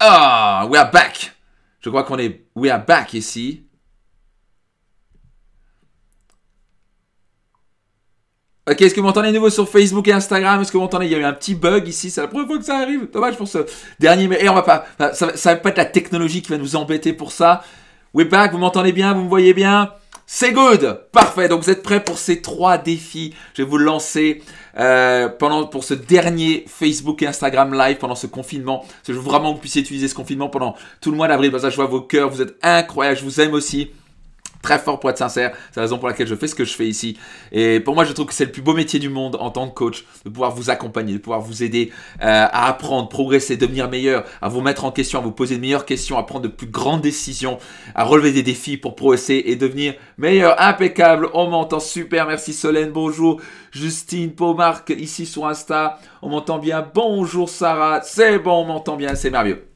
Ah, we are back. Je crois qu'on est... We are back ici. Ok, est-ce que vous m'entendez de nouveau sur Facebook et Instagram? Est-ce que vous m'entendez? Il y a eu un petit bug ici, c'est la première fois que ça arrive. Dommage pour ce dernier... Et on va pas... Ça va pas être la technologie qui va nous embêter pour ça. We're back, vous m'entendez bien? Vous me voyez bien? C'est good! Parfait, donc vous êtes prêts pour ces 3 défis. Je vais vous lancer pour ce dernier Facebook et Instagram live pendant ce confinement. Parce que je veux vraiment que vous puissiez utiliser ce confinement pendant tout le mois d'avril. Parce que je vois vos cœurs, vous êtes incroyables, je vous aime aussi. Très fort pour être sincère, c'est la raison pour laquelle je fais ce que je fais ici. Et pour moi, je trouve que c'est le plus beau métier du monde en tant que coach, de pouvoir vous accompagner, de pouvoir vous aider à apprendre, progresser, devenir meilleur, à vous mettre en question, à vous poser de meilleures questions, à prendre de plus grandes décisions, à relever des défis pour progresser et devenir meilleur. Impeccable, on m'entend super, merci Solène, bonjour Justine, Paumarc, ici sur Insta, on m'entend bien, bonjour Sarah, c'est bon, on m'entend bien, c'est merveilleux.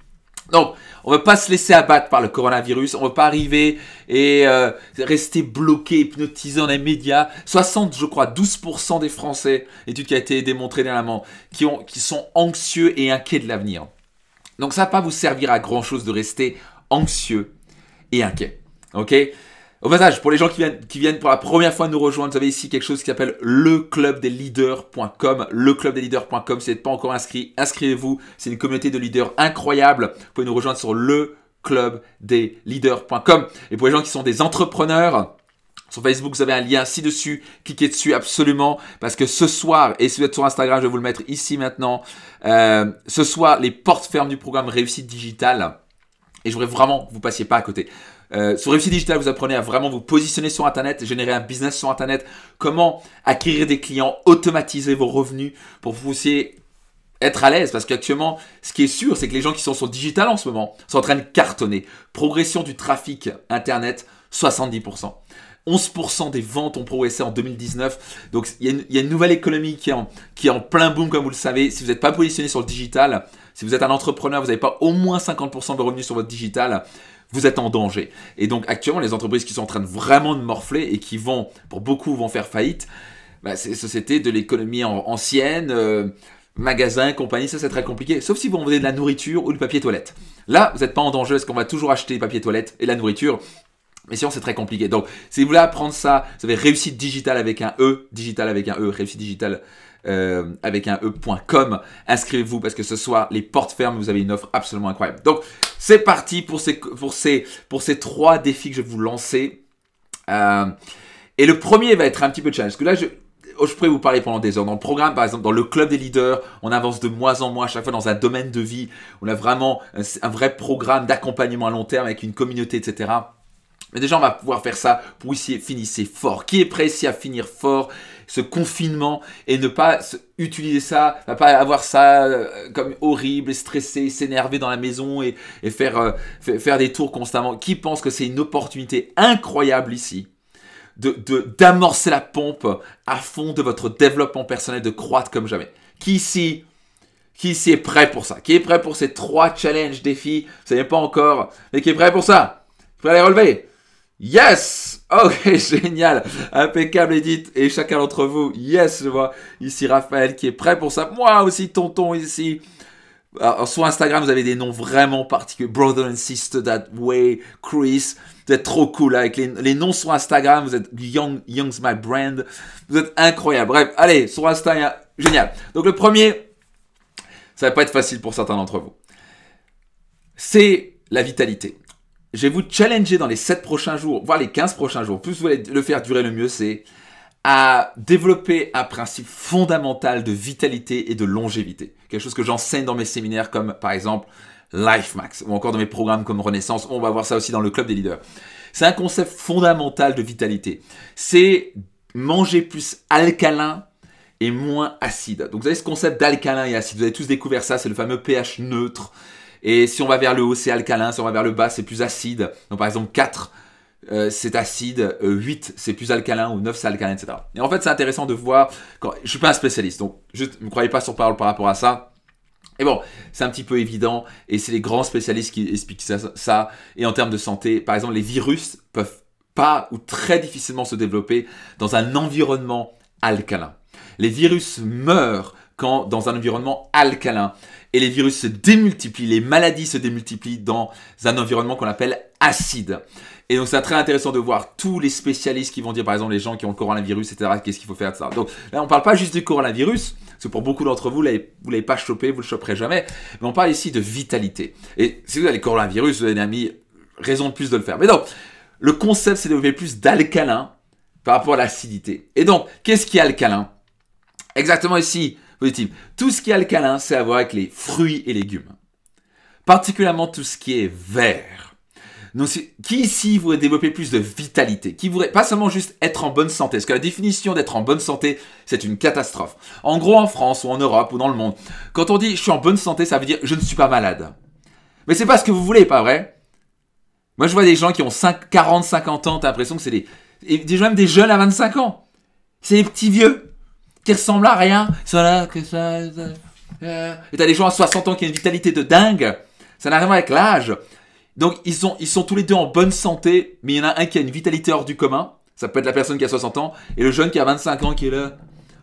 Donc, on ne veut pas se laisser abattre par le coronavirus, on ne veut pas arriver et rester bloqué, hypnotisé dans les médias. 12% des Français, étude qui a été démontrée dernièrement, qui sont anxieux et inquiets de l'avenir. Donc ça ne va pas vous servir à grand chose de rester anxieux et inquiet. Ok ? Au passage, pour les gens qui viennent pour la première fois nous rejoindre, vous avez ici quelque chose qui s'appelle leclubdesleaders.com. Leclubdesleaders.com, si vous n'êtes pas encore inscrit, inscrivez-vous. C'est une communauté de leaders incroyable. Vous pouvez nous rejoindre sur leclubdesleaders.com. Et pour les gens qui sont des entrepreneurs, sur Facebook, vous avez un lien ci-dessus. Cliquez dessus absolument parce que ce soir, et si vous êtes sur Instagram, je vais vous le mettre ici maintenant. Ce soir, les portes ferment du programme Réussite Digitale. Et je voudrais vraiment que vous ne passiez pas à côté. Sur Réussite Digitale, vous apprenez à vraiment vous positionner sur Internet, générer un business sur Internet, comment acquérir des clients, automatiser vos revenus pour que vous puissiez être à l'aise. Parce qu'actuellement, ce qui est sûr, c'est que les gens qui sont sur digital en ce moment sont en train de cartonner. Progression du trafic Internet, 70%. 11% des ventes ont progressé en 2019. Donc, il y a une nouvelle économie qui est en plein boom, comme vous le savez. Si vous n'êtes pas positionné sur le digital, si vous êtes un entrepreneur, vous n'avez pas au moins 50% de revenus sur votre digital, vous êtes en danger. Et donc, actuellement, les entreprises qui sont en train de vraiment de morfler et qui pour beaucoup, vont faire faillite, c'est les sociétés de l'économie ancienne, magasins, compagnie, ça c'est très compliqué. Sauf si vous vendez de la nourriture ou du papier toilette. Là, vous n'êtes pas en danger parce qu'on va toujours acheter du papier toilette et de la nourriture. Mais sinon, c'est très compliqué. Donc, si vous voulez apprendre ça, vous avez Réussite Digitale avec un E, Réussite Digitale avec un E.com. Inscrivez-vous parce que ce soir, les portes ferment, vous avez une offre absolument incroyable. Donc, c'est parti pour ces 3 défis que je vais vous lancer. Et le premier va être un petit peu de challenge. Parce que là, je pourrais vous parler pendant des heures. Dans le programme, par exemple, dans le club des leaders, on avance de mois en mois, à chaque fois dans un domaine de vie. On a vraiment un vrai programme d'accompagnement à long terme avec une communauté, etc. Mais déjà, on va pouvoir faire ça pour ici finir fort. Qui est prêt ici à finir fort ce confinement et ne pas utiliser ça, ne pas avoir ça comme horrible et stressé, s'énerver dans la maison et faire des tours constamment. Qui pense que c'est une opportunité incroyable ici d'amorcer la pompe à fond de votre développement personnel, de croître comme jamais? Qui ici est prêt pour ça? Qui est prêt pour ces 3 challenges, défis? Vous ne savez pas encore, mais qui est prêt pour ça? Prêt à les relever? Yes! Ok, génial! Impeccable, Edith, et chacun d'entre vous. Yes, je vois ici Raphaël qui est prêt pour ça. Moi aussi, tonton ici. Alors, sur Instagram, vous avez des noms vraiment particuliers. Brother and Sister That Way, Chris. Vous êtes trop cool avec les noms sur Instagram. Vous êtes Young's My Brand. Vous êtes incroyable. Bref, allez, sur Instagram, génial. Donc, le premier, ça va pas être facile pour certains d'entre vous. C'est la vitalité. Je vais vous challenger dans les 7 prochains jours, voire les 15 prochains jours. Plus vous allez le faire durer, le mieux c'est à développer un principe fondamental de vitalité et de longévité. Quelque chose que j'enseigne dans mes séminaires comme par exemple LifeMax ou encore dans mes programmes comme Renaissance. On va voir ça aussi dans le club des leaders. C'est un concept fondamental de vitalité. C'est manger plus alcalin et moins acide. Donc vous avez ce concept d'alcalin et acide. Vous avez tous découvert ça, c'est le fameux pH neutre. Et si on va vers le haut, c'est alcalin. Si on va vers le bas, c'est plus acide. Donc, par exemple, 4, c'est acide. 8, c'est plus alcalin. Ou 9, c'est alcalin, etc. Et en fait, c'est intéressant de voir. Je ne suis pas un spécialiste. Donc, juste ne me croyez pas sur parole par rapport à ça. Et bon, c'est un petit peu évident. Et c'est les grands spécialistes qui expliquent ça. Et en termes de santé, par exemple, les virus peuvent pas ou très difficilement se développer dans un environnement alcalin. Les virus meurent quand dans un environnement alcalin. Et les virus se démultiplient, les maladies se démultiplient dans un environnement qu'on appelle acide. Et donc c'est très intéressant de voir tous les spécialistes qui vont dire, par exemple, les gens qui ont le coronavirus, etc., qu'est-ce qu'il faut faire, etc. Donc là, on ne parle pas juste du coronavirus, parce que pour beaucoup d'entre vous, vous ne l'avez pas chopé, vous ne le choperez jamais, mais on parle ici de vitalité. Et si vous avez le coronavirus, vous avez mis raison de plus de le faire. Mais donc, le concept, c'est de développer plus d'alcalin par rapport à l'acidité. Et donc, qu'est-ce qui est alcalin? Exactement ici, positif. Tout ce qui est alcalin, c'est à voir avec les fruits et légumes. Particulièrement tout ce qui est vert. Donc, qui ici voudrait développer plus de vitalité? Qui voudrait pas seulement juste être en bonne santé? Parce que la définition d'être en bonne santé, c'est une catastrophe. En gros, en France ou en Europe ou dans le monde, quand on dit je suis en bonne santé, ça veut dire je ne suis pas malade. Mais c'est pas ce que vous voulez, pas vrai? Moi, je vois des gens qui ont 40, 50 ans, t'as l'impression que c'est même des jeunes à 25 ans. C'est des petits vieux qui ressemblent à rien. Ils sont là, que ça. Et t'as des gens à 60 ans qui ont une vitalité de dingue. Ça n'a rien à voir avec l'âge. Donc, ils sont tous les deux en bonne santé, mais il y en a un qui a une vitalité hors du commun. Ça peut être la personne qui a 60 ans, et le jeune qui a 25 ans qui est là.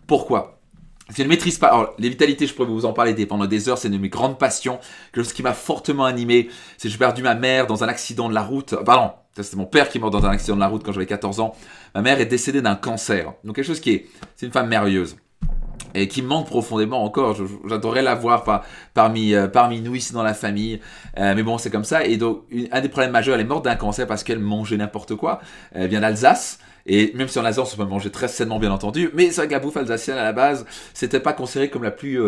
Pourquoi? Parce qu'il ne maîtrise pas. Alors, les vitalités, je pourrais vous en parler pendant des heures, c'est une de mes grandes passions. Quelque chose qui m'a fortement animé, c'est que j'ai perdu ma mère dans un accident de la route. Pardon, c'était mon père qui est mort dans un accident de la route quand j'avais 14 ans. Ma mère est décédée d'un cancer. Donc, quelque chose c'est une femme merveilleuse. Et qui me manque profondément encore. J'adorerais la voir parmi nous ici dans la famille. Mais bon, c'est comme ça. Et donc, un des problèmes majeurs, elle est morte d'un cancer parce qu'elle mangeait n'importe quoi. Elle vient d'Alsace. Et même si en Alsace, on peut manger très sainement, bien entendu. Mais c'est vrai que la bouffe alsacienne, à la base, c'était pas considéré comme la plus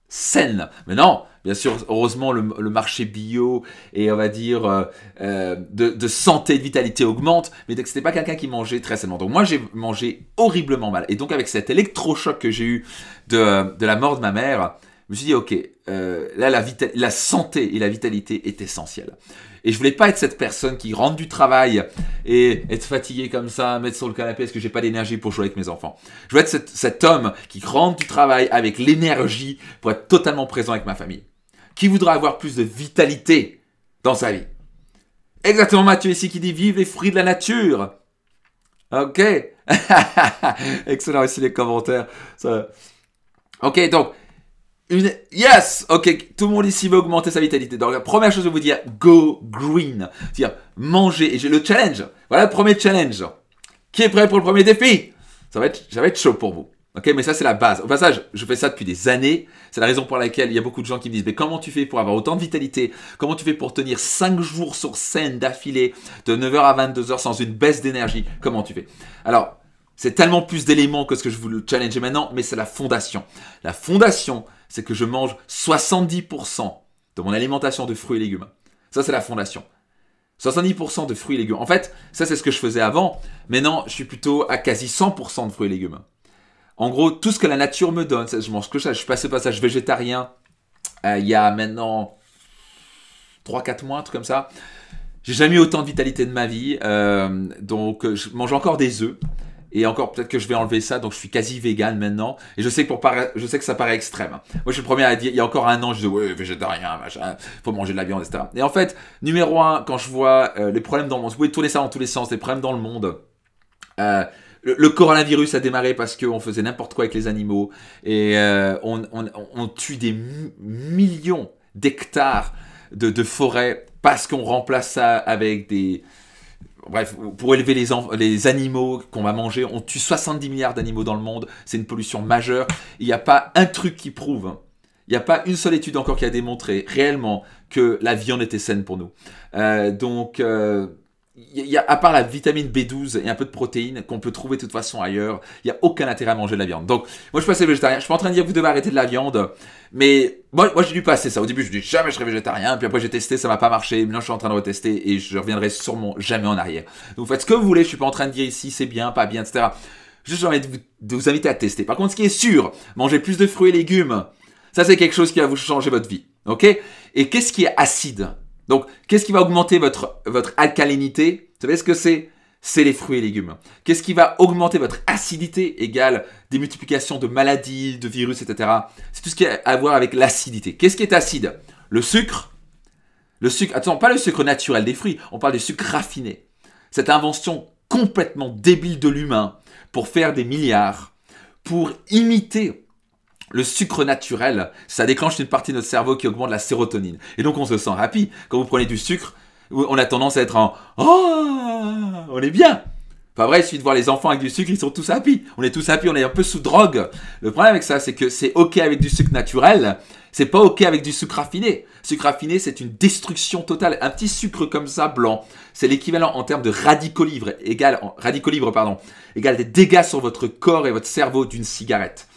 saine. Mais non, bien sûr, heureusement, le marché bio et on va dire de santé et de vitalité augmente. Mais c'était pas quelqu'un qui mangeait très sainement. Donc moi, j'ai mangé horriblement mal. Et donc avec cet électrochoc que j'ai eu de la mort de ma mère, je me suis dit, ok, là, la santé et la vitalité est essentielle. Et je voulais pas être cette personne qui rentre du travail et être fatigué comme ça, mettre sur le canapé parce que j'ai pas d'énergie pour jouer avec mes enfants. Je veux être cet homme qui rentre du travail avec l'énergie pour être totalement présent avec ma famille. Qui voudra avoir plus de vitalité dans sa vie? Exactement Mathieu ici qui dit vive les fruits de la nature. Ok. Excellent ici les commentaires. Ça... Ok, donc yes! Ok, tout le monde ici veut augmenter sa vitalité. Donc la première chose, je vais vous dire, go green. C'est-à-dire, manger. Et j'ai le challenge. Voilà le premier challenge. Qui est prêt pour le premier défi? Ça va être chaud pour vous. Ok, mais ça, c'est la base. Au passage, je fais ça depuis des années. C'est la raison pour laquelle il y a beaucoup de gens qui me disent, mais comment tu fais pour avoir autant de vitalité? Comment tu fais pour tenir 5 jours sur scène d'affilée, de 9h à 22h sans une baisse d'énergie? Comment tu fais? Alors, c'est tellement plus d'éléments que ce que je vous le challenge maintenant, mais c'est la fondation. La fondation, c'est que je mange 70% de mon alimentation de fruits et légumes. Ça, c'est la fondation. 70% de fruits et légumes. En fait, ça, c'est ce que je faisais avant. Maintenant, je suis plutôt à quasi 100% de fruits et légumes. En gros, tout ce que la nature me donne, je mange que ça. Je suis passé au passage végétarien il y a maintenant 3-4 mois, un truc comme ça. J'ai jamais eu autant de vitalité de ma vie. Donc, je mange encore des œufs. Et encore, peut-être que je vais enlever ça, donc je suis quasi vegan maintenant. Et je sais que ça paraît extrême. Moi, je suis le premier à dire, il y a encore un an, je disais, ouais, végétarien, machin, faut manger de la viande, etc. Et en fait, numéro 1, quand je vois les problèmes dans le monde, vous pouvez tourner ça dans tous les sens, les problèmes dans le monde. Le coronavirus a démarré parce qu'on faisait n'importe quoi avec les animaux. Et on tue des millions d'hectares de forêts parce qu'on remplace ça avec des... Bref, pour élever les animaux qu'on va manger, on tue 70 milliards d'animaux dans le monde, c'est une pollution majeure. Il n'y a pas un truc qui prouve, il n'y a pas une seule étude encore qui a démontré réellement que la viande était saine pour nous. Il y a, à part la vitamine B12 et un peu de protéines qu'on peut trouver de toute façon ailleurs, il n'y a aucun intérêt à manger de la viande. Donc, moi je suis passé végétarien. Je ne suis pas en train de dire que vous devez arrêter de la viande, mais moi j'ai dû passer ça. Au début, je dis jamais je serai végétarien, puis après j'ai testé, ça m'a pas marché. Maintenant, je suis en train de retester et je reviendrai sûrement jamais en arrière. Donc, vous faites ce que vous voulez. Je suis pas en train de dire ici c'est bien, pas bien, etc. Juste, j'ai envie de vous inviter à tester. Par contre, ce qui est sûr, manger plus de fruits et légumes, ça c'est quelque chose qui va vous changer votre vie. Ok? Et qu'est-ce qui est acide? Donc, qu'est-ce qui va augmenter votre alcalinité? Vous savez ce que c'est? C'est les fruits et légumes. Qu'est-ce qui va augmenter votre acidité égale des multiplications de maladies, de virus, etc. C'est tout ce qui a à voir avec l'acidité. Qu'est-ce qui est acide? Le sucre. Le sucre, attention, pas le sucre naturel des fruits, on parle du sucre raffiné. Cette invention complètement débile de l'humain pour faire des milliards, pour imiter le sucre naturel, ça déclenche une partie de notre cerveau qui augmente la sérotonine. Et donc on se sent happy. Quand vous prenez du sucre, on a tendance à être en « Oh, on est bien !» Pas vrai, il suffit de voir les enfants avec du sucre, ils sont tous happy. On est tous happy, on est un peu sous drogue. Le problème avec ça, c'est que c'est OK avec du sucre naturel, c'est pas OK avec du sucre raffiné. Sucre raffiné, c'est une destruction totale. Un petit sucre comme ça, blanc, c'est l'équivalent en termes de radicaux libres, égal des dégâts sur votre corps et votre cerveau d'une cigarette.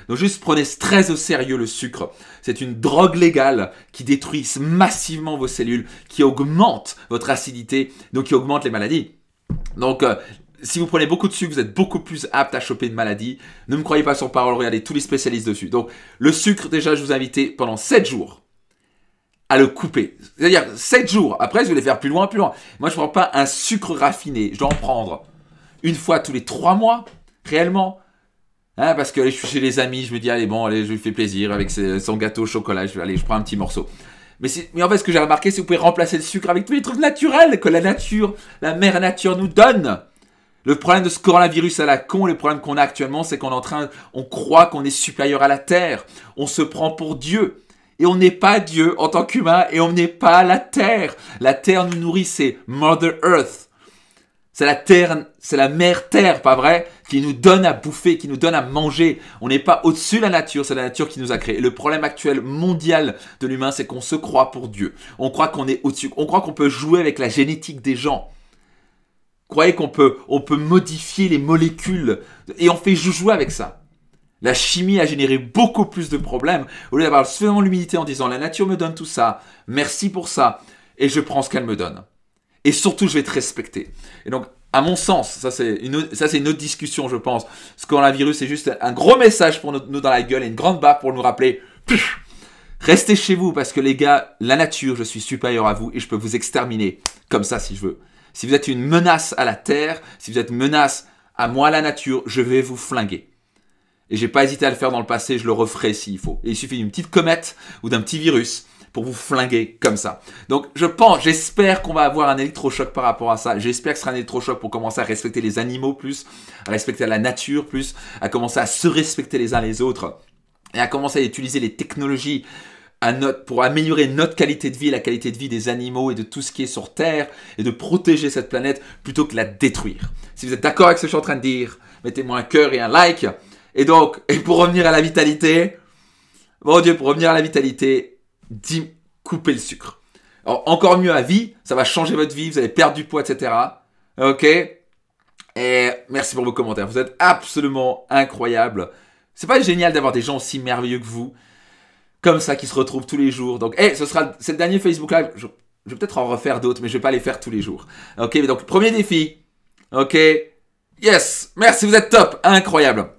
Donc juste prenez très au sérieux le sucre. C'est une drogue légale qui détruit massivement vos cellules, qui augmente votre acidité, donc qui augmente les maladies. Donc, si vous prenez beaucoup de sucre, vous êtes beaucoup plus apte à choper une maladie. Ne me croyez pas sur parole, regardez tous les spécialistes dessus. Donc, le sucre, déjà, je vous invite pendant 7 jours à le couper. C'est-à-dire 7 jours. Après, je vais les faire plus loin, plus loin. Moi, je ne prends pas un sucre raffiné. Je dois en prendre une fois tous les 3 mois, réellement. Hein, parce que je suis chez les amis, je me dis, allez, je lui fais plaisir avec son gâteau au chocolat. Je prends un petit morceau. Mais en fait, ce que j'ai remarqué, c'est que vous pouvez remplacer le sucre avec tous les trucs naturels que la mère nature nous donne. Le problème de ce coronavirus à la con, le problème qu'on a actuellement, c'est on croit qu'on est supérieur à la Terre. On se prend pour Dieu. Et on n'est pas Dieu en tant qu'humain et on n'est pas la Terre. La Terre nous nourrit, c'est Mother Earth. C'est la Terre, c'est la mère Terre, pas vrai, qui nous donne à bouffer, qui nous donne à manger. On n'est pas au-dessus de la nature, c'est la nature qui nous a créés. Et le problème actuel mondial de l'humain, c'est qu'on se croit pour Dieu. On croit qu'on est au-dessus. On croit qu'on peut jouer avec la génétique des gens. Croyez qu'on peut modifier les molécules et on fait jouer avec ça. La chimie a généré beaucoup plus de problèmes au lieu d'avoir suffisamment l'humilité en disant la nature me donne tout ça, merci pour ça et je prends ce qu'elle me donne. Et surtout je vais te respecter. Et donc à mon sens, ça c'est une autre discussion je pense. Ce coronavirus c'est juste un gros message pour nous dans la gueule et une grande baffe pour nous rappeler restez chez vous parce que les gars, la nature, je suis supérieur à vous et je peux vous exterminer comme ça si je veux. Si vous êtes une menace à la terre, si vous êtes une menace à moi, à la nature, je vais vous flinguer. Et j'ai pas hésité à le faire dans le passé, je le referai s'il faut. Et il suffit d'une petite comète ou d'un petit virus pour vous flinguer comme ça. Donc j'espère qu'on va avoir un électrochoc par rapport à ça. J'espère que ce sera un électrochoc pour commencer à respecter les animaux plus, à respecter la nature plus, à commencer à se respecter les uns les autres et à commencer à utiliser les technologies pour améliorer notre qualité de vie, la qualité de vie des animaux et de tout ce qui est sur Terre et de protéger cette planète plutôt que la détruire. Si vous êtes d'accord avec ce que je suis en train de dire, mettez-moi un cœur et un like. Et pour revenir à la vitalité, coupez le sucre. Alors, encore mieux à vie, ça va changer votre vie, vous allez perdre du poids, etc. Ok ? Et merci pour vos commentaires, vous êtes absolument incroyables. C'est pas génial d'avoir des gens aussi merveilleux que vous comme ça qui se retrouvent tous les jours. Donc, c'est le dernier Facebook Live. Je vais peut-être en refaire d'autres, mais je vais pas les faire tous les jours. Ok, mais donc premier défi. Ok, yes, merci, vous êtes top, incroyable.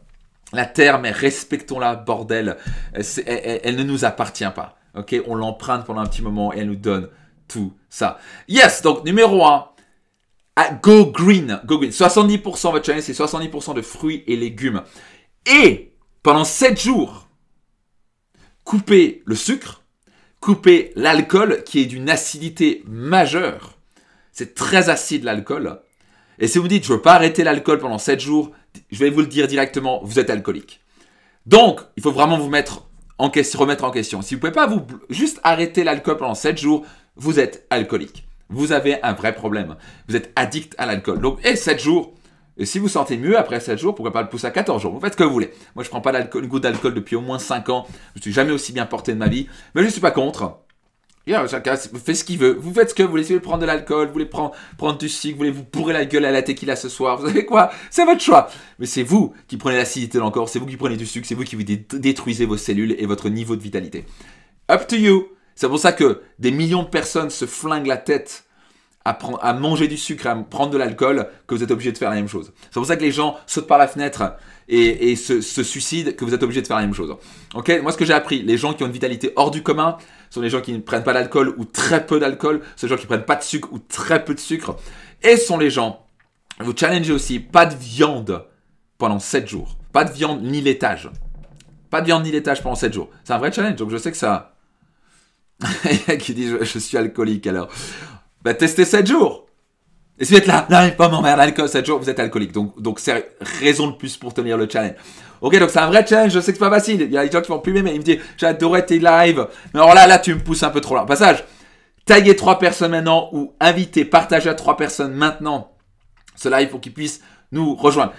La Terre, mais respectons-la, bordel. Elle ne nous appartient pas. Ok, on l'emprunte pendant un petit moment et elle nous donne tout ça. Yes, donc numéro 1. Go green. Go green. 70% votre challenge, c'est 70% de fruits et légumes. Et pendant 7 jours, coupez le sucre, coupez l'alcool qui est d'une acidité majeure. C'est très acide l'alcool. Et si vous dites, je ne veux pas arrêter l'alcool pendant 7 jours, je vais vous le dire directement, vous êtes alcoolique. Donc, il faut vraiment vous remettre en question. Si vous ne pouvez pas juste arrêter l'alcool pendant 7 jours, vous êtes alcoolique. Vous avez un vrai problème. Vous êtes addict à l'alcool. Donc, 7 jours. Et si vous sentez mieux après 7 jours, pourquoi pas le pousser à 14 jours. Vous faites ce que vous voulez. Moi, je ne prends pas une goutte d'alcool depuis au moins 5 ans. Je ne suis jamais aussi bien porté de ma vie. Mais je ne suis pas contre. Chacun fait ce qu'il veut. Vous faites ce que vous voulez. Si vous voulez prendre de l'alcool, vous voulez prendre du sucre, vous voulez vous bourrer la gueule à la tequila ce soir. Vous savez quoi? C'est votre choix. Mais c'est vous qui prenez l'acidité dans le corps. C'est vous qui prenez du sucre. C'est vous qui vous détruisez vos cellules et votre niveau de vitalité. Up to you. C'est pour ça que des millions de personnes se flinguent la tête à manger du sucre, à prendre de l'alcool, que vous êtes obligé de faire la même chose. C'est pour ça que les gens sautent par la fenêtre et se suicident, que vous êtes obligé de faire la même chose. Ok, moi ce que j'ai appris, les gens qui ont une vitalité hors du commun sont les gens qui ne prennent pas d'alcool ou très peu d'alcool, sont les gens qui ne prennent pas de sucre ou très peu de sucre, et sont les gens, vous challengez aussi, pas de viande pendant 7 jours. Pas de viande ni laitage. Pas de viande ni laitage pendant 7 jours. C'est un vrai challenge, donc je sais que ça... qui dit je suis alcoolique alors. Testez 7 jours. Et si vous êtes là, n'arrive pas à m'emmerder l'alcool 7 jours, vous êtes alcoolique. Donc c'est raison de plus pour tenir le challenge. Ok, donc c'est un vrai challenge, je sais que c'est pas facile. Il y a des gens qui vont plus m'aimer, ils me disent, j'adorais tes lives. Mais alors là, tu me pousses un peu trop loin. Passage, taguez 3 personnes maintenant ou invitez, partagez à 3 personnes maintenant ce live pour qu'ils puissent nous rejoindre.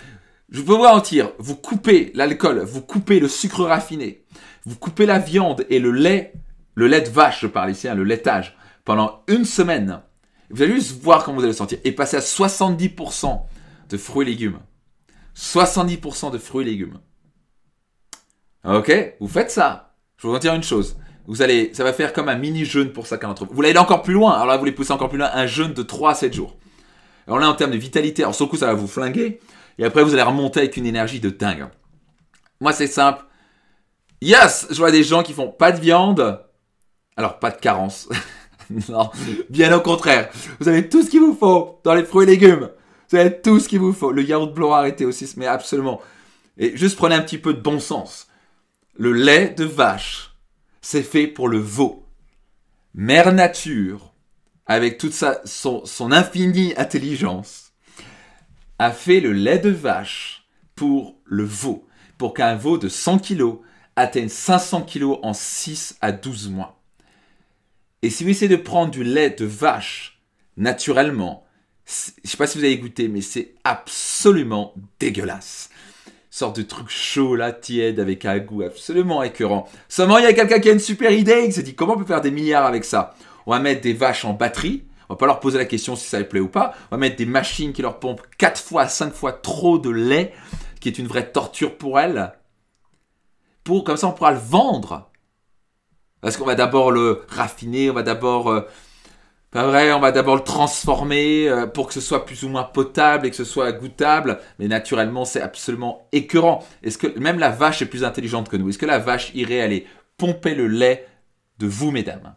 Je peux vous mentir, vous coupez l'alcool, vous coupez le sucre raffiné, vous coupez la viande et le lait de vache, je parle ici, le laitage, pendant une semaine. Vous allez juste voir comment vous allez le sentir et passer à 70% de fruits et légumes. 70% de fruits et légumes. Ok, vous faites ça. Je vais vous dire une chose. Ça va faire comme un mini jeûne pour chacun d'entre vous. Vous allez aller encore plus loin. Alors là, vous voulez pousser encore plus loin, un jeûne de 3 à 7 jours. Alors là, en termes de vitalité, alors sur le coup, ça va vous flinguer. Et après, vous allez remonter avec une énergie de dingue. Moi, c'est simple. Yes, je vois des gens qui font pas de viande. Alors, pas de carence. Non, bien au contraire. Vous avez tout ce qu'il vous faut dans les fruits et légumes. Vous avez tout ce qu'il vous faut. Le yaourt blanc arrêté aussi, mais absolument. Et juste prenez un petit peu de bon sens. Le lait de vache, c'est fait pour le veau. Mère Nature, avec toute son infinie intelligence, a fait le lait de vache pour le veau. Pour qu'un veau de 100 kg atteigne 500 kg en 6 à 12 mois. Et si vous essayez de prendre du lait de vache naturellement, je ne sais pas si vous avez goûté, mais c'est absolument dégueulasse. Sorte de truc chaud là, tiède, avec un goût absolument écœurant. Seulement, il y a quelqu'un qui a une super idée, qui s'est dit comment on peut faire des milliards avec ça. On va mettre des vaches en batterie. On va pas leur poser la question si ça les plaît ou pas. On va mettre des machines qui leur pompent 4 fois, 5 fois trop de lait, qui est une vraie torture pour elles. Comme ça, on pourra le vendre. Parce qu'on va d'abord le raffiner, on va d'abord le transformer pour que ce soit plus ou moins potable et que ce soit goûtable. Mais naturellement, c'est absolument écœurant. Est-ce que même la vache est plus intelligente que nous? Est-ce que la vache irait aller pomper le lait de vous, mesdames?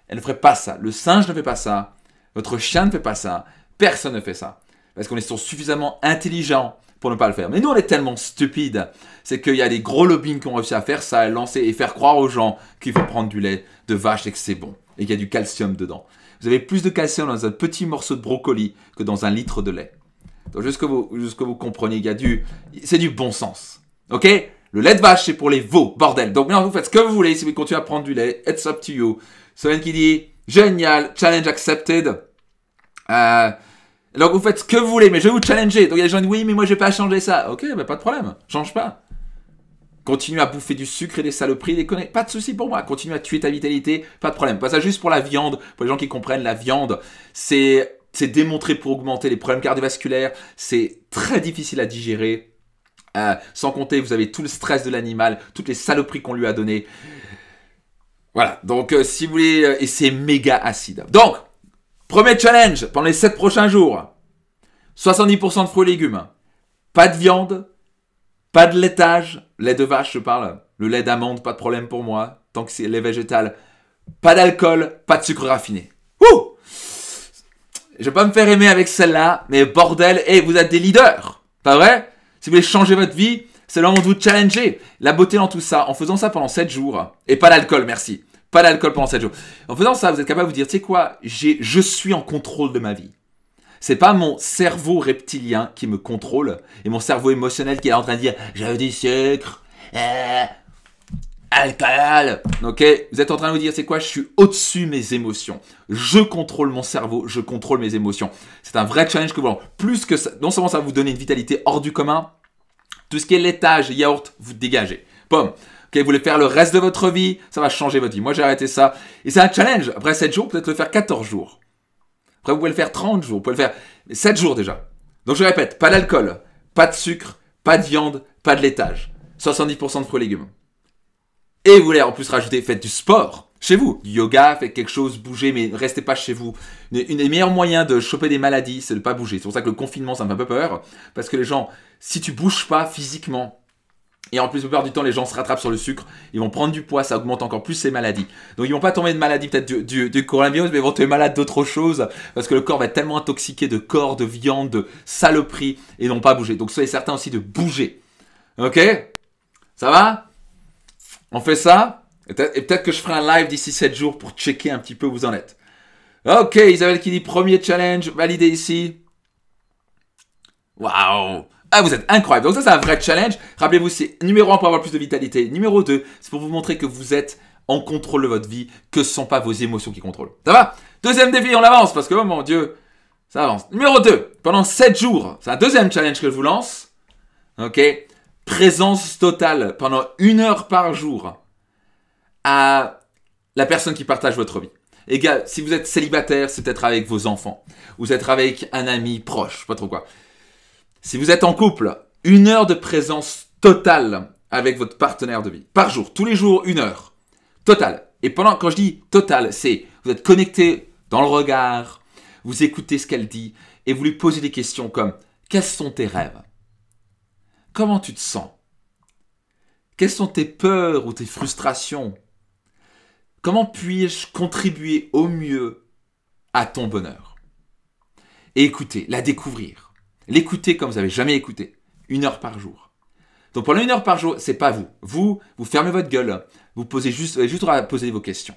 Elle ne ferait pas ça. Le singe ne fait pas ça. Votre chien ne fait pas ça. Personne ne fait ça. Parce qu'on est suffisamment intelligent pour ne pas le faire. Mais nous, on est tellement stupides. C'est qu'il y a des gros lobbying qui ont réussi à faire ça, à lancer et faire croire aux gens qu'il faut prendre du lait de vache et que c'est bon. Et qu'il y a du calcium dedans. Vous avez plus de calcium dans un petit morceau de brocoli que dans un litre de lait. Donc, juste que vous compreniez, c'est du bon sens. Ok? Le lait de vache, c'est pour les veaux, bordel. Donc maintenant, vous faites ce que vous voulez. Si vous continuez à prendre du lait, it's up to you. Solène qui dit, génial, challenge accepted. Donc vous faites ce que vous voulez, mais je vais vous challenger. Donc il y a des gens qui disent, oui, mais moi je vais pas changer ça. Ok, mais pas de problème, change pas. Continue à bouffer du sucre et des saloperies, des conneries. Pas de souci pour moi. Continue à tuer ta vitalité, pas de problème. Pas ça juste pour la viande. Pour les gens qui comprennent, la viande, c'est démontré pour augmenter les problèmes cardiovasculaires. C'est très difficile à digérer. Sans compter, vous avez tout le stress de l'animal, toutes les saloperies qu'on lui a données. Voilà, donc si vous voulez, et c'est méga acide. Donc, premier challenge pendant les 7 prochains jours. 70% de fruits et légumes. Pas de viande, pas de laitage. Lait de vache, je parle. Le lait d'amande, pas de problème pour moi. Tant que c'est lait végétal. Pas d'alcool, pas de sucre raffiné. Ouh! Je vais pas me faire aimer avec celle-là, mais bordel, vous êtes des leaders. Pas vrai? Si vous voulez changer votre vie, c'est le moment de vous challenger. La beauté dans tout ça, en faisant ça pendant 7 jours. Et pas d'alcool, merci. Pas d'alcool pendant 7 jours. En faisant ça, vous êtes capable de vous dire, tu sais quoi, je suis en contrôle de ma vie. C'est pas mon cerveau reptilien qui me contrôle et mon cerveau émotionnel qui est en train de dire, je veux du sucre, alcool. Ok, vous êtes en train de vous dire, c'est quoi, je suis au-dessus de mes émotions. Je contrôle mon cerveau, je contrôle mes émotions. C'est un vrai challenge que vous voulez. Plus que ça, non seulement ça va vous donner une vitalité hors du commun, tout ce qui est laitage, yaourt, vous dégagez. Boum. Ok, vous voulez faire le reste de votre vie, ça va changer votre vie. Moi, j'ai arrêté ça. Et c'est un challenge. Après 7 jours, peut-être le faire 14 jours. Après, vous pouvez le faire 30 jours. Vous pouvez le faire 7 jours déjà. Donc, je répète, pas d'alcool, pas de sucre, pas de viande, pas de laitage. 70% de fruits et légumes. Et vous voulez en plus rajouter, faites du sport chez vous. Du yoga, faites quelque chose, bougez, mais ne restez pas chez vous. Une des meilleurs moyens de choper des maladies, c'est de ne pas bouger. C'est pour ça que le confinement, ça me fait un peu peur. Parce que les gens, si tu bouges pas physiquement, et en plus, la plupart du temps, les gens se rattrapent sur le sucre. Ils vont prendre du poids, ça augmente encore plus ces maladies. Donc, ils vont pas tomber de maladie peut-être du coronavirus, mais ils vont tomber malades d'autre chose. Parce que le corps va être tellement intoxiqué de corps, de viande, de saloperies, et n'ont pas bougé. Donc, soyez certains aussi de bouger. Ok? Ça va? On fait ça? Et peut-être que je ferai un live d'ici 7 jours pour checker un petit peu où vous en êtes. Ok, Isabelle qui dit premier challenge, validé ici. Waouh! Ah, vous êtes incroyable. Donc ça, c'est un vrai challenge. Rappelez-vous, c'est numéro 1 pour avoir plus de vitalité. Numéro 2, c'est pour vous montrer que vous êtes en contrôle de votre vie, que ce ne sont pas vos émotions qui contrôlent. Ça va? Deuxième défi, on avance parce que, oh mon Dieu, ça avance. Numéro 2, pendant 7 jours, c'est un deuxième challenge que je vous lance. Ok? Présence totale pendant 1 heure par jour à la personne qui partage votre vie. Et gars, si vous êtes célibataire, c'est peut-être avec vos enfants. Vous êtes avec un ami proche, pas trop quoi. Si vous êtes en couple, 1 heure de présence totale avec votre partenaire de vie. Par jour, tous les jours, 1 heure. Totale. Et quand je dis total, c'est vous êtes connecté dans le regard, vous écoutez ce qu'elle dit et vous lui posez des questions comme quels sont tes rêves? Comment tu te sens? Quelles sont tes peurs ou tes frustrations? Comment puis-je contribuer au mieux à ton bonheur? Et écoutez, la découvrir. L'écouter comme vous n'avez jamais écouté. 1 heure par jour. Donc pendant 1 heure par jour, c'est pas vous. Vous fermez votre gueule. Vous posez juste à poser vos questions.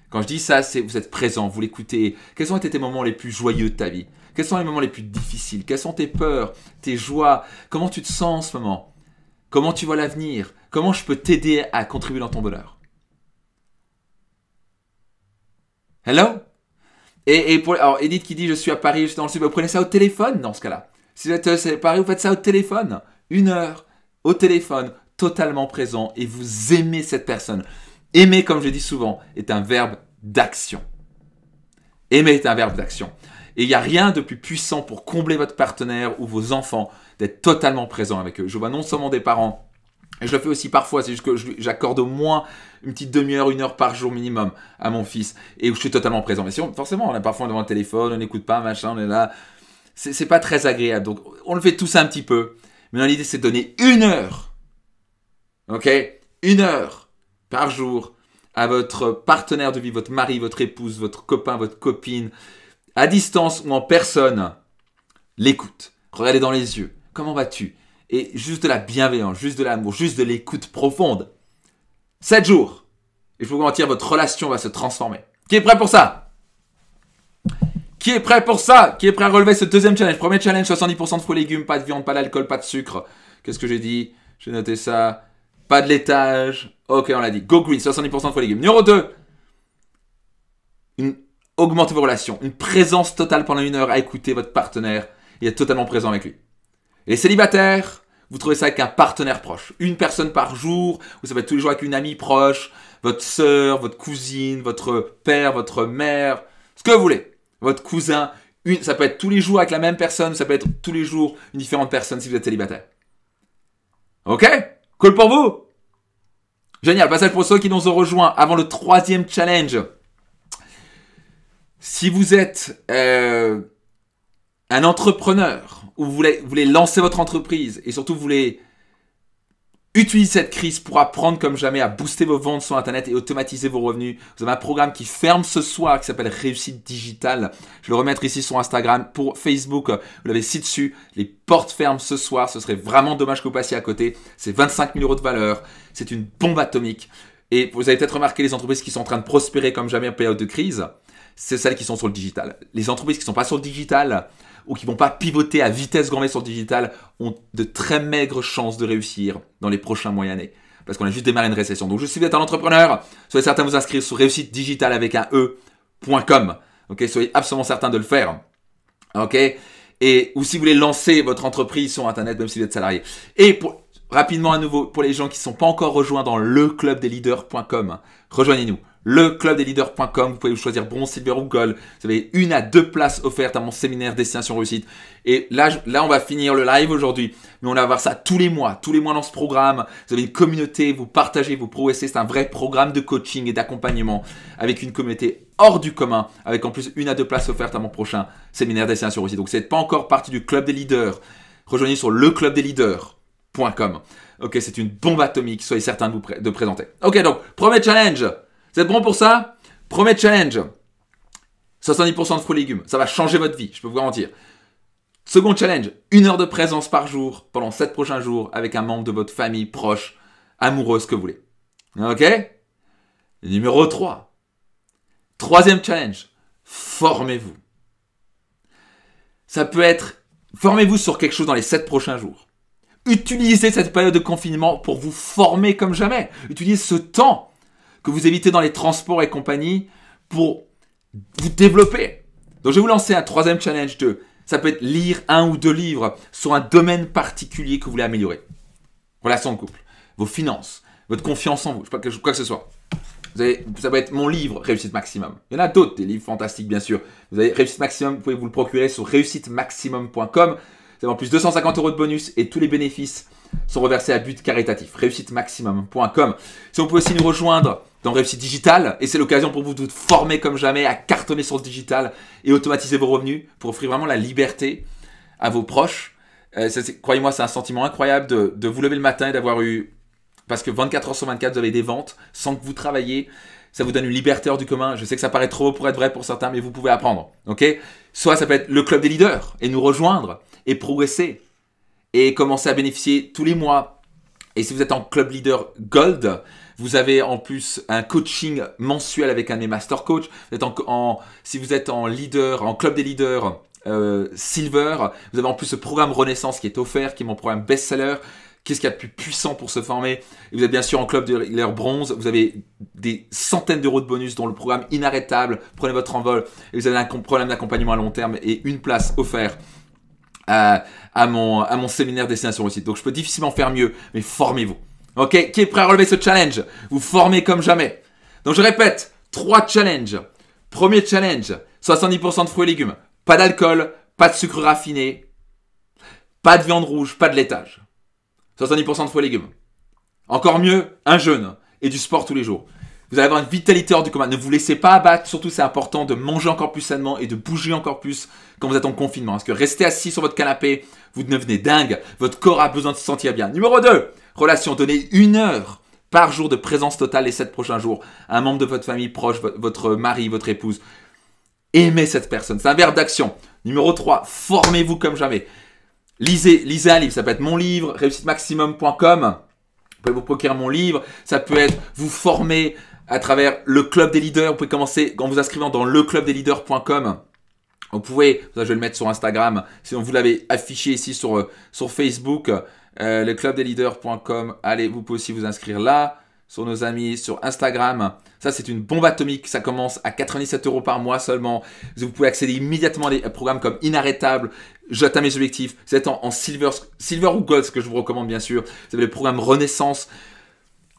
Quand je dis ça, c'est vous êtes présent, vous l'écoutez. Quels ont été tes moments les plus joyeux de ta vie? Quels sont les moments les plus difficiles? Quelles sont tes peurs, tes joies? Comment tu te sens en ce moment? Comment tu vois l'avenir? Comment je peux t'aider à contribuer dans ton bonheur? Hello? Alors, Edith qui dit je suis à Paris, je suis dans le sud. Vous prenez ça au téléphone dans ce cas-là. Si vous êtes à Paris, vous faites ça au téléphone. 1 heure au téléphone, totalement présent et vous aimez cette personne. Aimer, comme je dis souvent, est un verbe d'action. Aimer est un verbe d'action. Et il n'y a rien de plus puissant pour combler votre partenaire ou vos enfants d'être totalement présent avec eux. Je vois non seulement des parents, et je le fais aussi parfois, c'est juste que j'accorde au moins une petite demi-heure, 1 heure par jour minimum à mon fils, et où je suis totalement présent. Mais forcément, on est parfois devant le téléphone, on n'écoute pas, machin, on est là. C'est pas très agréable. Donc, on le fait tous un petit peu. Mais l'idée, c'est de donner 1 heure. Ok? 1 heure par jour à votre partenaire de vie, votre mari, votre épouse, votre copain, votre copine, à distance ou en personne. L'écoute. Regardez dans les yeux. Comment vas-tu? Et juste de la bienveillance, juste de l'amour, juste de l'écoute profonde. 7 jours. Et je peux vous mentir, votre relation va se transformer. Qui est prêt pour ça? Qui est prêt pour ça? Qui est prêt à relever ce deuxième challenge? Premier challenge, 70% de fruits et légumes, pas de viande, pas d'alcool, pas de sucre. Qu'est-ce que j'ai dit? J'ai noté ça. Pas de laitage. Ok, on l'a dit. Go green, 70% de fruits et légumes. Numéro 2. Augmentez vos relations. Une présence totale pendant 1 heure à écouter votre partenaire et être totalement présent avec lui. Et les célibataires, vous trouvez ça avec un partenaire proche. Une personne par jour, ou ça va être tous les jours avec une amie proche, votre sœur, votre cousine, votre père, votre mère, ce que vous voulez. Votre cousin, ça peut être tous les jours avec la même personne, ça peut être tous les jours une différente personne si vous êtes célibataire. Ok? Cool pour vous? Génial. Passage pour ceux qui nous ont rejoints avant le 3e challenge. Si vous êtes un entrepreneur ou vous voulez lancer votre entreprise et surtout vous voulez utiliser cette crise pour apprendre comme jamais à booster vos ventes sur Internet et automatiser vos revenus, vous avez un programme qui ferme ce soir qui s'appelle Réussite Digitale. Je vais le remettre ici sur Instagram. Pour Facebook, vous l'avez ci-dessus. Les portes ferment ce soir. Ce serait vraiment dommage que vous passiez à côté. C'est 25 000 € de valeur. C'est une bombe atomique. Et vous avez peut-être remarqué les entreprises qui sont en train de prospérer comme jamais en période de crise. C'est celles qui sont sur le digital. Les entreprises qui ne sont pas sur le digital ou qui ne vont pas pivoter à vitesse grand V sur le digital ont de très maigres chances de réussir dans les prochains mois et années. Parce qu'on a juste démarré une récession. Donc, si vous êtes un entrepreneur, soyez certain de vous inscrire sur réussite digitale avec un e.com. Ok, soyez absolument certain de le faire. Ok, ou si vous voulez lancer votre entreprise sur Internet, même si vous êtes salarié. Et rapidement à nouveau, pour les gens qui ne sont pas encore rejoints dans leclubdesleaders.com, rejoignez-nous. Leclubdesleaders.com, vous pouvez vous choisir bronze, silver ou gold. Vous avez 1 à 2 places offertes à mon séminaire Destination Réussite. Et là, on va finir le live aujourd'hui, mais on va avoir ça tous les mois dans ce programme. Vous avez une communauté, vous partagez, vous progressez. C'est un vrai programme de coaching et d'accompagnement avec une communauté hors du commun, avec en plus 1 à 2 places offertes à mon prochain séminaire Destination Réussite. Donc, si vous n'êtes pas encore partie du Club des Leaders, rejoignez sur leclubdesleaders.com. Ok, c'est une bombe atomique, soyez certain de présenter. Ok, donc, premier challenge. Vous êtes bon pour ça? Premier challenge. 70% de fruits et légumes. Ça va changer votre vie, je peux vous garantir. Second challenge. 1 heure de présence par jour pendant 7 prochains jours avec un membre de votre famille proche, amoureux, ce que vous voulez. Ok? Numéro 3. Troisième challenge. Formez-vous. Ça peut être Formez-vous sur quelque chose dans les 7 prochains jours. Utilisez cette période de confinement pour vous former comme jamais. Utilisez ce temps que vous évitez dans les transports et compagnie pour vous développer. Donc je vais vous lancer un 3e challenge ça peut être lire 1 ou 2 livres sur un domaine particulier que vous voulez améliorer. Relation de couple, vos finances, votre confiance en vous, quoi que ce soit. Ça va être mon livre Réussite Maximum. Il y en a d'autres, des livres fantastiques bien sûr. Vous avez Réussite Maximum, vous pouvez vous le procurer sur réussitemaximum.com. Vous avez en plus 250 € de bonus et tous les bénéfices sont reversés à but caritatif. réussitemaximum.com. Si vous pouvez aussi nous rejoindre dans Réussite Digital, et c'est l'occasion pour vous de vous former comme jamais à cartonner sur le digital et automatiser vos revenus pour offrir vraiment la liberté à vos proches. Croyez-moi, c'est un sentiment incroyable de vous lever le matin et d'avoir eu... Parce que 24 heures sur 24, vous avez des ventes sans que vous travailliez. Ça vous donne une liberté hors du commun. Je sais que ça paraît trop beau pour être vrai pour certains, mais vous pouvez apprendre. Okay, soit ça peut être le club des leaders et nous rejoindre et progresser et commencer à bénéficier tous les mois. Et si vous êtes en club leader Gold, vous avez en plus un coaching mensuel avec un des master coach. Si vous êtes en leader, en club des leaders Silver, vous avez en plus ce programme Renaissance qui est offert, qui est mon programme best-seller. Qu'est-ce qu'il y a de plus puissant pour se former? Et vous êtes bien sûr en club de leader bronze. Vous avez des centaines d'euros de bonus dont le programme Inarrêtable. Prenez votre envol. Et vous avez un problème d'accompagnement à long terme et une place offerte à mon séminaire Destination Réussite. Donc je peux difficilement faire mieux, mais formez-vous. Ok? Qui est prêt à relever ce challenge? Vous formez comme jamais. Donc je répète, 3 challenges. Premier challenge, 70% de fruits et légumes. Pas d'alcool, pas de sucre raffiné, pas de viande rouge, pas de laitage. 70% de fruits et légumes. Encore mieux, un jeûne et du sport tous les jours. Vous allez avoir une vitalité hors du commun. Ne vous laissez pas abattre. Surtout, c'est important de manger encore plus sainement et de bouger encore plus quand vous êtes en confinement. Parce que rester assis sur votre canapé, vous devenez dingue. Votre corps a besoin de se sentir bien. Numéro 2, relation. Donnez 1 heure par jour de présence totale les 7 prochains jours à un membre de votre famille proche, votre mari, votre épouse. Aimez cette personne. C'est un verbe d'action. Numéro 3, formez-vous comme jamais. Lisez un livre, ça peut être mon livre, réussitemaximum.com. Vous pouvez vous procurer mon livre, ça peut être vous former à travers le club des leaders. Vous pouvez commencer en vous inscrivant dans leclubdesleaders.com. Vous pouvez, ça je vais le mettre sur Instagram, sinon vous l'avez affiché ici sur Facebook, leclubdesleaders.com. Allez, vous pouvez aussi vous inscrire là, sur nos amis, sur Instagram. Ça, c'est une bombe atomique. Ça commence à 97 € par mois seulement. Vous pouvez accéder immédiatement à des programmes comme Inarrêtable, J'atteins mes objectifs. Vous êtes en silver ou gold, ce que je vous recommande bien sûr. Vous avez le programme Renaissance.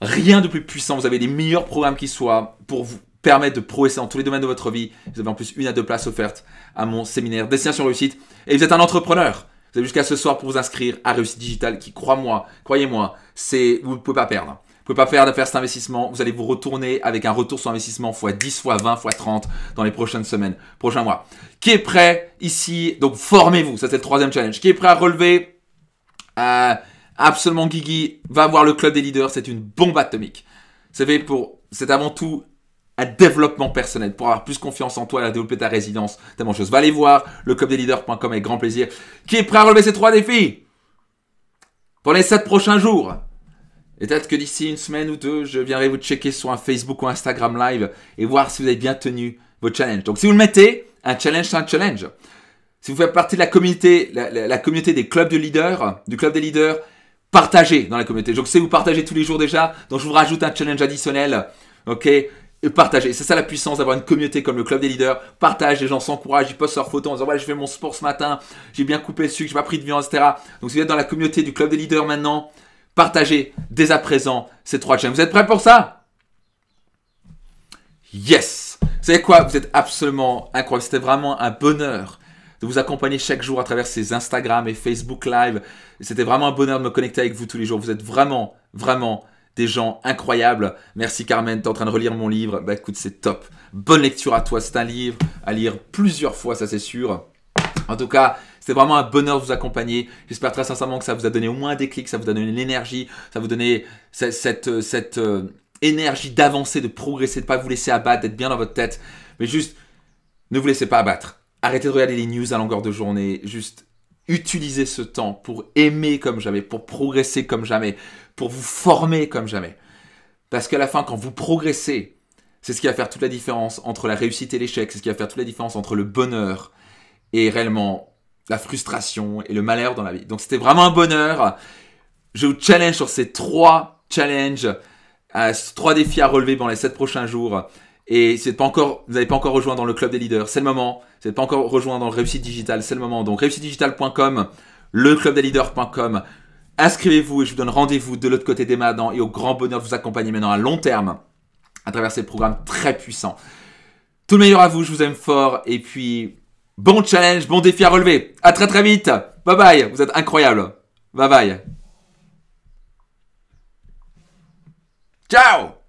Rien de plus puissant. Vous avez les meilleurs programmes qui soient pour vous permettre de progresser dans tous les domaines de votre vie. Vous avez en plus 1 à 2 places offertes à mon séminaire Destination Réussite. Et vous êtes un entrepreneur. Vous avez jusqu'à ce soir pour vous inscrire à Réussite Digital qui, croyez-moi, vous ne pouvez pas perdre. Vous ne pouvez pas faire cet investissement. Vous allez vous retourner avec un retour sur investissement x10, x20, x30 dans les prochaines semaines, prochains mois. Qui est prêt ici? Donc, formez-vous. Ça, c'est le 3e challenge. Qui est prêt à relever? Absolument Guigui. Va voir le club des leaders. C'est une bombe atomique. C'est avant tout un développement personnel pour avoir plus confiance en toi et à développer ta résilience. Tellement de choses. Va aller voir le clubdesleaders.com avec grand plaisir. Qui est prêt à relever ces 3 défis pour les 7 prochains jours? Et peut-être que d'ici 1 semaine ou 2, je viendrai vous checker sur un Facebook ou Instagram live et voir si vous avez bien tenu vos challenges. Donc si vous le mettez, un challenge, c'est un challenge. Si vous faites partie de la communauté, la communauté des clubs de leaders, du club des leaders, partagez dans la communauté. Donc si vous partagez tous les jours déjà, donc je vous rajoute un challenge additionnel. Ok, et partagez. C'est ça la puissance d'avoir une communauté comme le club des leaders. Partage, les gens s'encouragent, ils postent leurs photos en disant ouais, je fais mon sport ce matin, j'ai bien coupé le sucre, j'ai pas pris de viande, etc. Donc si vous êtes dans la communauté du club des leaders maintenant, partagez dès à présent ces 3 chaînes. Vous êtes prêts pour ça? Yes! Vous savez quoi? Vous êtes absolument incroyable. C'était vraiment un bonheur de vous accompagner chaque jour à travers ces Instagram et Facebook Live. C'était vraiment un bonheur de me connecter avec vous tous les jours. Vous êtes vraiment, vraiment des gens incroyables. Merci Carmen, tu es en train de relire mon livre. Bah écoute, c'est top. Bonne lecture à toi. C'est un livre à lire plusieurs fois, ça c'est sûr. En tout cas, c'était vraiment un bonheur de vous accompagner. J'espère très sincèrement que ça vous a donné au moins un déclic, ça vous a donné l'énergie, ça vous donné cette énergie d'avancer, de progresser, de ne pas vous laisser abattre, d'être bien dans votre tête. Mais juste, ne vous laissez pas abattre. Arrêtez de regarder les news à longueur de journée. Juste, utilisez ce temps pour aimer comme jamais, pour progresser comme jamais, pour vous former comme jamais. Parce qu'à la fin, quand vous progressez, c'est ce qui va faire toute la différence entre la réussite et l'échec. C'est ce qui va faire toute la différence entre le bonheur et réellement la frustration et le malheur dans la vie. Donc c'était vraiment un bonheur. Je vous challenge sur ces 3 challenges, 3 défis à relever dans les 7 prochains jours. Et si vous n'avez pas encore rejoint dans le club des leaders, c'est le moment. Si vous n'êtes pas encore rejoint dans le Réussite Digital, c'est le moment. Donc réussitedigital.com, leclubdesleaders.com. Inscrivez-vous et je vous donne rendez-vous de l'autre côté des maintenant et au grand bonheur de vous accompagner maintenant à long terme à travers ces programmes très puissants. Tout le meilleur à vous, je vous aime fort et puis bon challenge, bon défi à relever. À très très vite. Bye bye, vous êtes incroyables. Bye bye. Ciao.